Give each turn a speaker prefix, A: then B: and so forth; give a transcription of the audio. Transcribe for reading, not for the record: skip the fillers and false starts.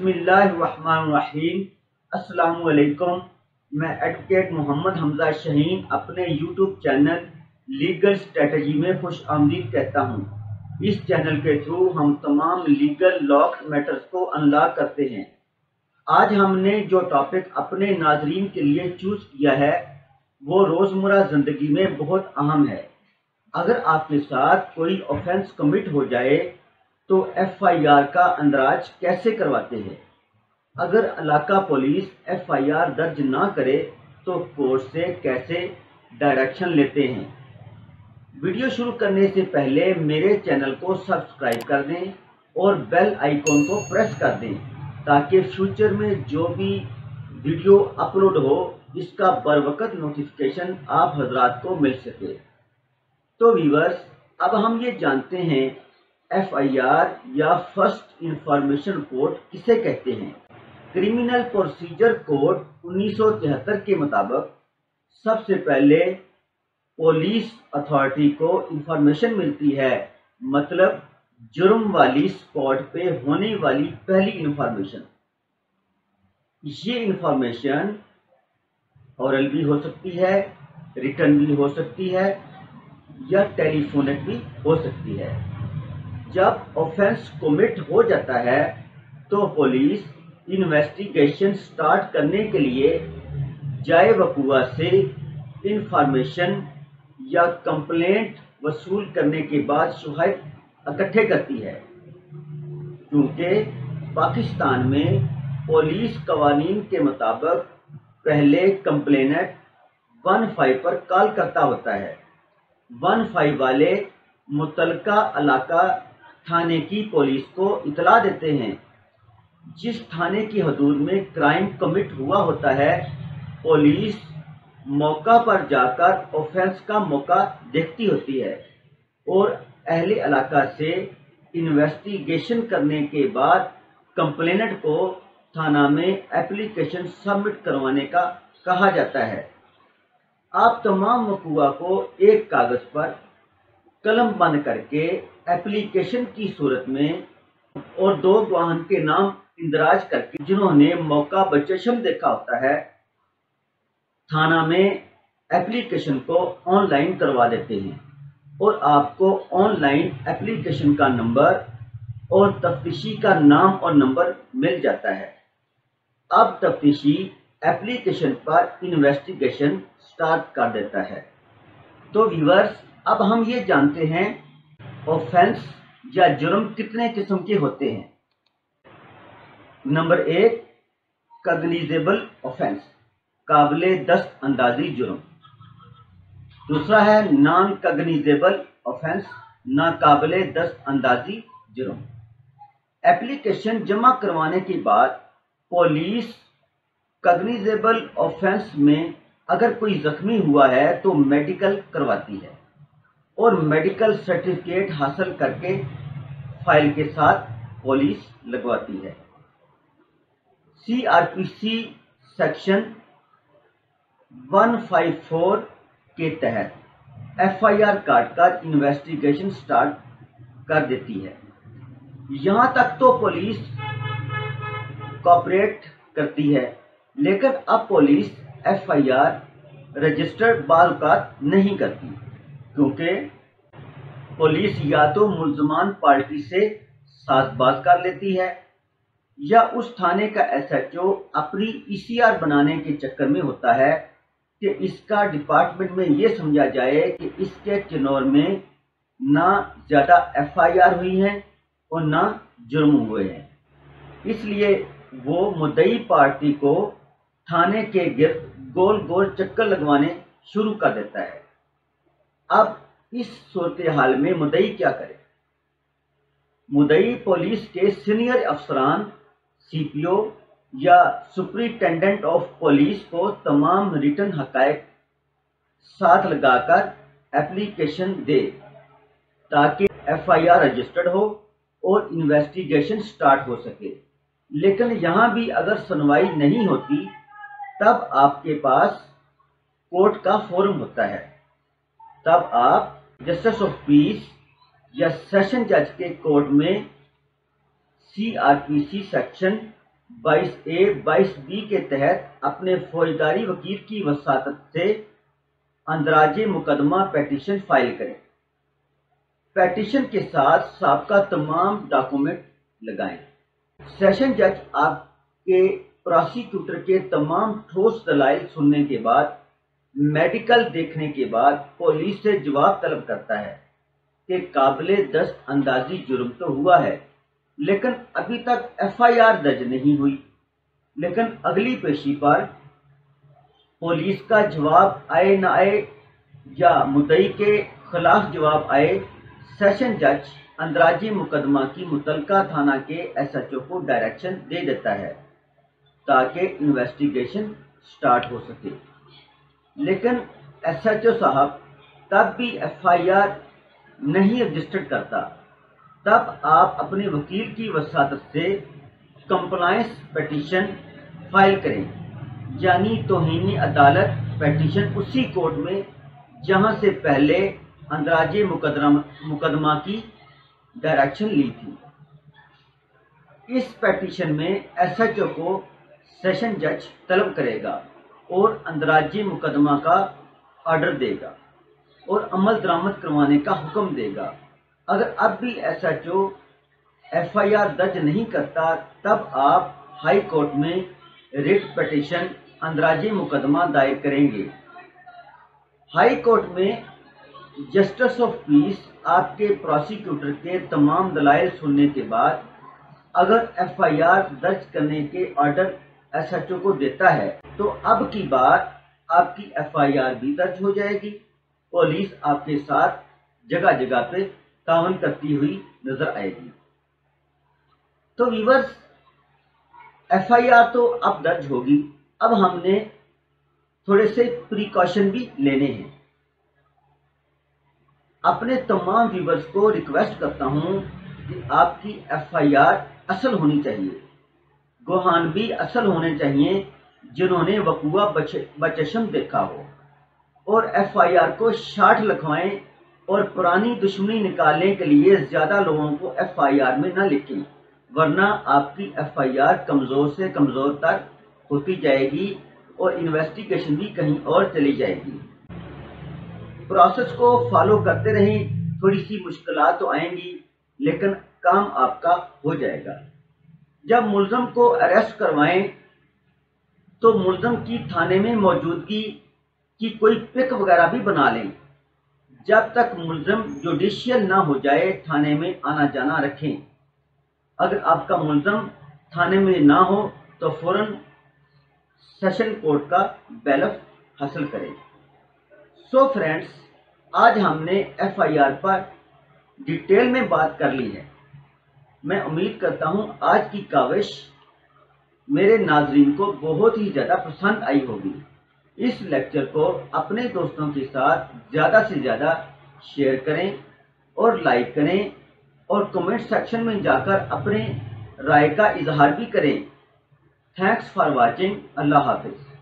A: बिस्मिल्लाहिर्रहमानिर्रहीम। अस्सलामु अलैकुम। मैं एडवोकेट मोहम्मद हमजा शहीन अपने यूट्यूब चैनल लीगल स्ट्रेटजी में खुश आमदीद कहता हूँ। इस चैनल के थ्रू हम तमाम लीगल लॉ मैटर्स को अनलॉक करते हैं। आज हमने जो टॉपिक अपने नाजरीन के लिए चूज किया है वो रोज़मर्रा ज़िंदगी में बहुत अहम है। अगर आपके साथ कोई ऑफेंस कमिट हो जाए तो FIR का अंदराज कैसे करवाते हैं। अगर इलाका पुलिस FIR दर्ज ना करे तो कोर्ट से कैसे डायरेक्शन लेते हैं। वीडियो शुरू करने से पहले मेरे चैनल को सब्सक्राइब कर दें और बेल आइकॉन को प्रेस कर दें ताकि फ्यूचर में जो भी वीडियो अपलोड हो इसका बरवकत नोटिफिकेशन आप हजरात को मिल सके। तो व्यूअर्स, अब हम ये जानते हैं FIR या फर्स्ट इंफॉर्मेशन रिपोर्ट किसे कहते हैं। क्रिमिनल प्रोसीजर कोड 1973 के मुताबिक सबसे पहले पुलिस अथॉरिटी को इंफॉर्मेशन मिलती है, मतलब जुर्म वाली स्पॉट पे होने वाली पहली इंफॉर्मेशन। ये इंफॉर्मेशन ओरल भी हो सकती है, रिटर्न भी हो सकती है या टेलीफोनिक भी हो सकती है। जब ऑफेंस कमिट हो जाता है तो पुलिस इन्वेस्टिगेशन स्टार्ट करने के लिए जाए वकुआ से इंफॉर्मेशन या कंप्लेंट वसूल करने के बाद शवाहिद इकट्ठे करती है। क्योंकि पाकिस्तान में पुलिस कवानीन के मुताबिक पहले कंप्लेनेंट 15 पर कॉल करता होता है। 15 वाले मुतलका इलाका थाने की पुलिस को इतला देते हैं। जिस थाने की हदूद में क्राइम कमिट हुआ होता है पुलिस मौका पर जाकर ऑफेंस का मौका देखती होती है और अहले इलाका से इन्वेस्टिगेशन करने के बाद कंप्लेनेंट को थाना में एप्लीकेशन सबमिट करवाने का कहा जाता है। आप तमाम वकुआ को एक कागज पर कलम बंद करके एप्लीकेशन की सूरत में और 2 गवाहन के नाम इंदराज करके जिन्होंने मौका बचशम देखा होता है थाना में एप्लीकेशन को ऑनलाइन करवा देते हैं और आपको ऑनलाइन एप्लीकेशन का नंबर और तफ्तीशी का नाम और नंबर मिल जाता है। अब तफ्तीशी एप्लीकेशन पर इन्वेस्टिगेशन स्टार्ट कर देता है। तो व्यूअर्स, अब हम ये जानते हैं ऑफेंस या जुर्म कितने किस्म के होते हैं। नंबर 1, कग्निजेबल ऑफेंस, काबिले दस्त अंदाजी जुर्म। दूसरा है नॉन कग्निजेबल ऑफेंस, नाकाबिले दस्त अंदाजी जुर्म। एप्लीकेशन जमा करवाने के बाद पुलिस कग्निजेबल ऑफेंस में अगर कोई जख्मी हुआ है तो मेडिकल करवाती है और मेडिकल सर्टिफिकेट हासिल करके फाइल के साथ पुलिस लगवाती है। CRPC सेक्शन 154 के तहत FIR काटकर इन्वेस्टिगेशन स्टार्ट कर देती है। यहाँ तक तो पुलिस कोऑपरेट करती है, लेकिन अब पुलिस FIR रजिस्टर्ड बालकात नहीं करती क्योंकि पुलिस या तो मुल्ज़मान पार्टी से साज़बाज़ कर लेती है या उस थाने का SHO अपनी ECR बनाने के चक्कर में होता है कि इसका डिपार्टमेंट में ये समझा जाए कि इसके चिनौर में ना ज़्यादा FIR हुई हैं और ना जुर्म हुए हैं। इसलिए वो मुद्दई पार्टी को थाने के गिर्द गोल गोल चक्कर लगवाने शुरू कर देता है। अब इस सूरत हाल में मुद्दई क्या करे। मुद्दई पुलिस के सीनियर अफसरान CPO या सुपरिटेंडेंट ऑफ पुलिस को तमाम रिटन हकायक साथ लगाकर एप्लीकेशन दे ताकि FIR रजिस्टर्ड हो और इन्वेस्टिगेशन स्टार्ट हो सके। लेकिन यहाँ भी अगर सुनवाई नहीं होती तब आपके पास कोर्ट का फोरम होता है। तब आप जस्टिस ऑफ पीस या सेशन जज के कोर्ट में CRPC सेक्शन 22A 22B کے تحت اپنے فوجداری وکیل کی وساطت سے اندراج مقدمہ پیٹیشن فائل کریں۔ پیٹیشن کے ساتھ سابقہ تمام ڈاکومنٹ لگائیں۔ سیشن جج آپ کے پراسیکیوٹر کے تمام ٹھوس دلائل سننے کے بعد، میڈیکل دیکھنے کے بعد پولیس سے جواب طلب کرتا ہے کہ قابل دست اندازی جرم تو ہوا ہے، لیکن ابھی تک FIR درج نہیں ہوئی۔ لیکن اگلی پیشی پر پولیس کا جواب آئے نہ آئے یا مدعی کے خلاف جواب آئے، سیشن جج اندراج مقدمہ کی متعلقہ تھانہ کے SHO کو ڈائریکشن دے دیتا ہے تاکہ انویسٹیگیشن سٹارٹ ہو سکے۔ لیکن SHO صاحب تب بھی FIR نہیں رجسٹر کرتا۔ تب آپ اپنے وکیل کی وساطت سے کمپلائنس پیٹیشن فائل کریں، یعنی توہین عدالت پیٹیشن اسی کورٹ میں جہاں سے پہلے اندراج مقدمہ کی ڈائریکشن لی تھی۔ اس پیٹیشن میں SHO کو سیشن جج طلب کرے گا اور اندراج مقدمہ کا آرڈر دے گا اور عمل درآمد کروانے کا حکم دے گا۔ اگر اب بھی SHO FIR درج نہیں کرتا، تب آپ ہائی کورٹ میں ریٹ پیٹیشن اندراج مقدمہ دائر کریں گے۔ ہائی کورٹ میں جسٹس آف پیس آپ کے پراسیکیوٹر کے تمام دلائل سننے کے بعد اگر FIR درج کرنے کے آرڈر SHO کو دیتا ہے تو اب کی بار آپ کی FIR بھی درج ہو جائے گی۔ پولیس آپ کے ساتھ جگہ جگہ پہ تعاون کرتی ہوئی نظر آئے گی۔ تو ویورز، FIR تو اب درج ہوگی، اب ہم نے تھوڑے سے پریکاشن بھی لینے ہیں۔ اپنے تمام ویورز کو ریکویسٹ کرتا ہوں کہ آپ کی FIR اصل ہونی چاہیے، گواہان بھی اصل ہونے چاہیے جنہوں نے وقوع بچشم دیکھا ہو، اور FIR کو شارٹ لکھوائیں اور پرانی دشمنی نکالنے کے لیے زیادہ لوگوں کو FIR میں نہ لکھیں، ورنہ آپ کی FIR کمزور سے کمزور تر ہوتی جائے گی اور انویسٹیگیشن بھی کہیں اور چلی جائے گی۔ پروسیس کو فالو کرتے رہیں، تھوڑی سی مشکلات تو آئیں گی لیکن کام آپ کا ہو جائے گا۔ جب ملزم کو اریسٹ کروائیں تو ملزم کی تھانے میں موجودگی کی کوئی پک وغیرہ بھی بنا لیں۔ جب تک ملزم جوڈیشیل نہ ہو جائے تھانے میں آنا جانا رکھیں۔ اگر آپ کا ملزم تھانے میں نہ ہو تو فوراً سیشن کورٹ کا بیلف حاصل کریں۔ سو فرینڈز، آج ہم نے FIR پر ڈیٹیل میں بات کر لی ہے۔ میں امید کرتا ہوں آج کی کاوش میرے ناظرین کو بہت ہی زیادہ پسند آئی ہوگی۔ اس لیکچر کو اپنے دوستوں کے ساتھ زیادہ سے زیادہ شیئر کریں اور لائک کریں اور کمنٹ سیکشن میں جا کر اپنے رائے کا اظہار بھی کریں۔ Thanks for watching. اللہ حافظ۔